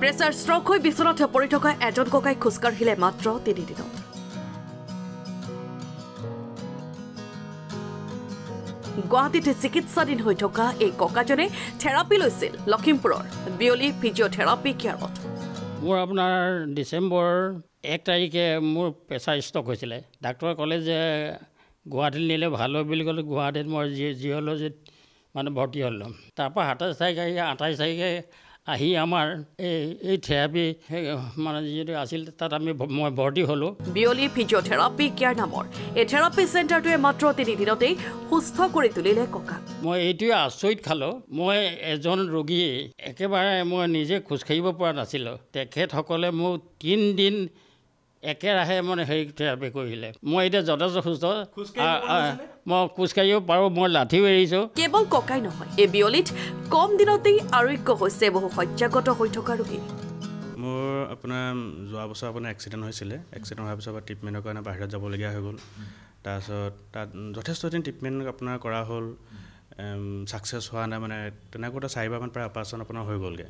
Pressure stroke হৈ বিচনাত পৰি থকা এজন ককাই খোজকাঢ়িলে মাত্ৰ 3 দিনত। গুৱাহাটীত চিকিৎসাধীন হৈ থকা এই ককাজনে থেৰাপি লৈছিল লখিমপুৰৰ বিয়লি ফিজিঅ'থেৰাপি কেয়াৰত। মোৰ আপোনাৰ ডিচেম্বৰ 1 তাৰিখে মোৰ প্ৰেছাৰ ষ্ট্ৰক হৈছিলে। ডাক্তৰে ক'লে যে গুৱাহাটীলৈ নিলে ভাল হয় বুলি ক'লে। গুৱাহাটীত মই জিঅ'লজিত মানে ভৰ্তি হ'লোঁ। তাৰপৰা 27 তাৰিখে 28 তাৰিখে আহি আমাৰ এই থেৰাপি মানে যিটো আছিল তাত মই ভৰ্তি হ'লোঁ। বিয়লি ফিজিঅ'থেৰাপি কেয়াৰ নামৰ এই থেৰাপি চেণ্টাৰটোৱে মাত্ৰ 3 দিনতেই সুস্থ কৰি তুলিলে ককাক। মই এইটোৱে আচৰিত খালোঁ। মই এজন ৰোগী একেবাৰে মই নিজে খোজকাঢ়িব পৰা নাছিলোঁ। তেখেতসকলে মোক 3 দিন একেৰাহে মানে থেৰাপি কৰিলে। মই এতিয়া যথেষ্ট সুস্থ। মই খোজকাঢ়িব পাৰোঁ। মই লাঠিও এৰিছোঁ। কেৱল ককাই নহয়, এই বিয়লিত কম দিনতেই আৰোগ্য হৈছে বহু শয্যাগত হৈ থকা ৰোগী। মোৰ আপোনাৰ যোৱা বছৰ আপোনাৰ এক্সিডেণ্ট হৈছিলে। এক্সিডেণ্ট হোৱাৰ পিছৰ পৰা ট্ৰিটমেণ্টৰ কাৰণে বাহিৰত যাবলগীয়া হৈ গ'ল। তাৰপিছত তাত যথেষ্ট দিন ট্ৰিটমেণ্ট আপোনাৰ কৰা হ'ল, ছাকচেছ হোৱা নাই। মানে তেনেকুৱা 4বাৰমান প্ৰায় অপাৰেশ্যন আপোনাৰ হৈ গ'লগৈ।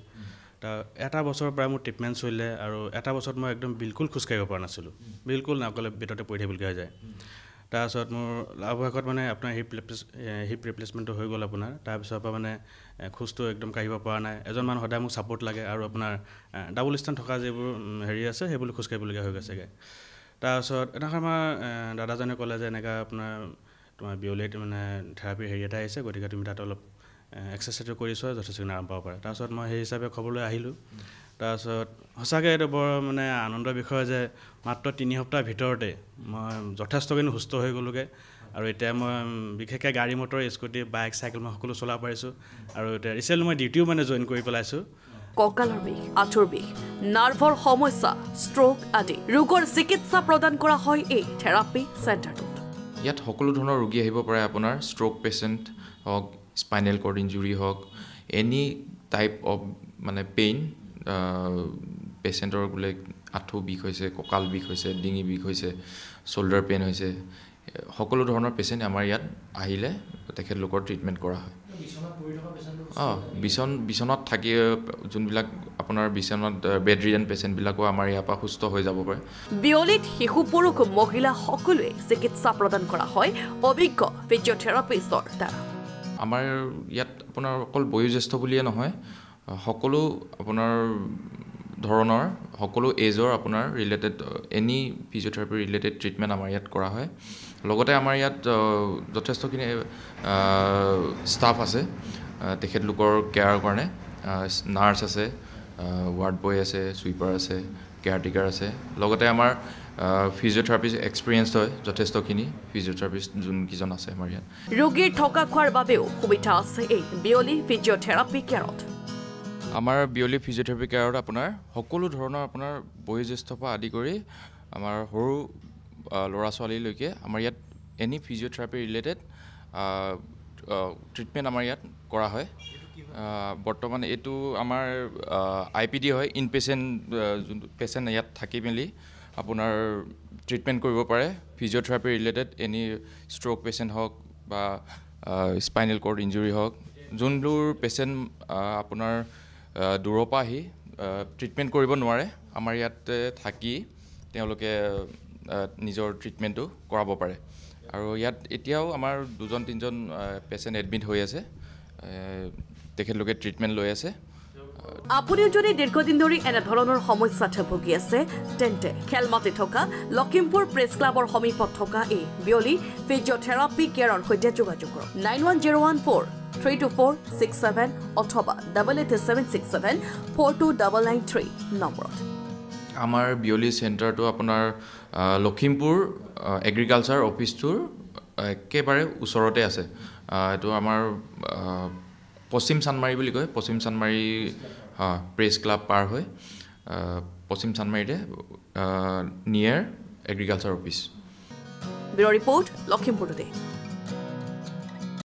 এটা বছৰৰ পৰা মোৰ ট্ৰিটমেণ্ট চলিলে আৰু এটা বছৰত মই একদম বিলকুল খোজকাঢ়িব পৰা নাছিলোঁ। বিলকুল নক'লে ভিতৰতে পৰি থাকিবলগীয়া হৈ যায়। তাৰপিছত মোৰ লাভভাগত মানে আপোনাৰ হিপ ৰিপ্লেচমেণ্টটো হৈ গ'ল আপোনাৰ। তাৰপিছৰ পৰা মানে খোজটো একদম কাঢ়িব পৰা নাই। এজন মানুহ সদায় মোক ছাপৰ্ট লাগে আৰু আপোনাৰ ডাবল ষ্টেণ্ড থকা যিবোৰ আছে সেইবোৰ খোজকাঢ়িবলগীয়া হৈ গৈছেগৈ। তাৰপিছত এনেকৈ আমাৰ দাদাজনে ক'লে যে এনেকৈ তোমাৰ বিয়লিত মানে থেৰাপি এটা আহিছে, গতিকে তুমি তাত অলপ এক্সাৰচাইজটো কৰি চোৱা, যথেষ্টখিনি আৰাম পাব পাৰে। তাৰপিছত মই সেই হিচাপে খবৰলৈ আহিলোঁ। তাৰপিছত সঁচাকৈ এইটো বৰ মানে আনন্দৰ বিষয় যে মাত্ৰ 3 সপ্তাহৰ ভিতৰতে মই যথেষ্টখিনি সুস্থ হৈ গ'লোগৈ। আৰু এতিয়া মই বিশেষকৈ গাড়ী মটৰ, স্কুটি, বাইক, চাইকেল মই সকলো চলাব পাৰিছোঁ। আৰু এতিয়া ৰিচেণ্টলি মই ডিউটিও মানে জইন কৰি পেলাইছোঁ। কঁকালৰ বিষ, আঁঠুৰ বিষ, নাৰ্ভৰ সমস্যা, ষ্ট্ৰোক আদি ৰোগৰ চিকিৎসা প্ৰদান কৰা হয় এই থেৰাপি চেণ্টাৰটোত। ইয়াত সকলো ধৰণৰ ৰোগী আহিব পাৰে। আপোনাৰ ষ্ট্ৰোক পেচেণ্ট হওক, স্পাইনেল কৰ্ড ইঞ্জুৰি হওক, এনি টাইপ অফ মানে পেইন পেচেণ্টৰ বোলে আঁঠু বিষ হৈছে, কঁকাল বিষ হৈছে, ডিঙি বিষ হৈছে, শ্বল্ডাৰ পেইন হৈছে, সকলো ধৰণৰ পেচেণ্ট আমাৰ ইয়াত আহিলে তেখেতলোকৰ ট্ৰিটমেণ্ট কৰা হয়। বিচনাত থাকি যোনবিলাক আপোনাৰ বিচনাত বেড ৰিডেন পেচেণ্টবিলাকো আমাৰ ইয়াৰ পৰা সুস্থ হৈ যাব পাৰে। বিয়লিত শিশু, পুৰুষ, মহিলা সকলোৱে চিকিৎসা প্ৰদান কৰা হয় অভিজ্ঞ ফিজিঅ'থেৰাপিষ্টৰ দ্বাৰা। আমাৰ ইয়াত আপোনাৰ অকল বয়োজ্যেষ্ঠ বুলিয়ে নহয়, সকলো আপোনাৰ ধৰণৰ সকলো এজৰ আপোনাৰ related any physiotherapy related treatment আমাৰ ইয়াত কৰা হয়। লগতে আমাৰ ইয়াত যথেষ্টখিনি ষ্টাফ আছে তেখেতলোকৰ কেয়াৰৰ কাৰণে। নাৰ্ছ আছে, ৱাৰ্ড বয় আছে, ছুইপাৰ আছে, কেয়াৰটেকাৰ আছে। লগতে আমাৰ ফিজিঅ'থেৰাপিষ্ট এক্সপিৰিয়েঞ্চ হয় যথেষ্টখিনি ফিজিঅ'থেৰাপিষ্ট যোনকেইজন আছে আমাৰ ইয়াত। ৰোগীৰ থকা খোৱাৰ বাবেও সুবিধা আছে এই বিয়লি ফিজিঅ'থেৰাপি কেয়াৰত। আমাৰ বিয়লি ফিজিঅ'থেৰাপি কেয়াৰত আপোনাৰ সকলো ধৰণৰ আপোনাৰ বয়োজ্যেষ্ঠ পৰা আদি কৰি আমাৰ সৰু ল'ৰা ছোৱালীলৈকে আমাৰ ইয়াত এনি ফিজিঅ'থেৰাপি ৰিলেটেড ট্ৰিটমেণ্ট আমাৰ ইয়াত কৰা হয়। বৰ্তমান এইটো আমাৰ IPD হয়, ইন পেচেণ্ট যোনটো পেচেণ্ট ইয়াত থাকি মেলি আপোনাৰ ট্ৰিটমেণ্ট কৰিব পাৰে। Physiotherapy related any stroke patient হওক বা স্পাইনেল কৰ্ড ইঞ্জুৰি হওক, যোনবোৰ পেচেণ্ট আপোনাৰ দূৰৰ পৰা আহি ট্ৰিটমেণ্ট কৰিব নোৱাৰে, আমাৰ ইয়াতে থাকি তেওঁলোকে নিজৰ ট্ৰিটমেণ্টটো কৰাব পাৰে। আৰু ইয়াত এতিয়াও আমাৰ 2-3জন পেচেণ্ট এডমিট হৈ আছে, তেখেতলোকে ট্ৰিটমেণ্ট লৈ আছে। আপুনিও যদি দীৰ্ঘদিন ধৰি এনেধৰণৰ সমস্যাত ভুগি আছে তেন্তে খেলমাটি থকা লখিমপুৰ প্ৰেছ ক্লাবৰ সমীপত থকা এই বিয়লি ফিজিঅ'থেৰাপি কেয়াৰৰ সৈতে যোগাযোগ কৰক 9101432467 অথবা 8876742993 নম্বৰত। আমাৰ বিয়লি চেণ্টাৰটো আপোনাৰ লখিমপুৰ এগ্ৰিকালচাৰ অফিচটোৰ একেবাৰে ওচৰতে আছে। এইটো আমাৰ পশ্চিম চানমাৰী বুলি কয়। পশ্চিম চানমাৰী প্ৰেছ ক্লাব পাৰ হৈ পশ্চিম চানমাৰীতে near agriculture office. Bureau report, Lakhimpur today.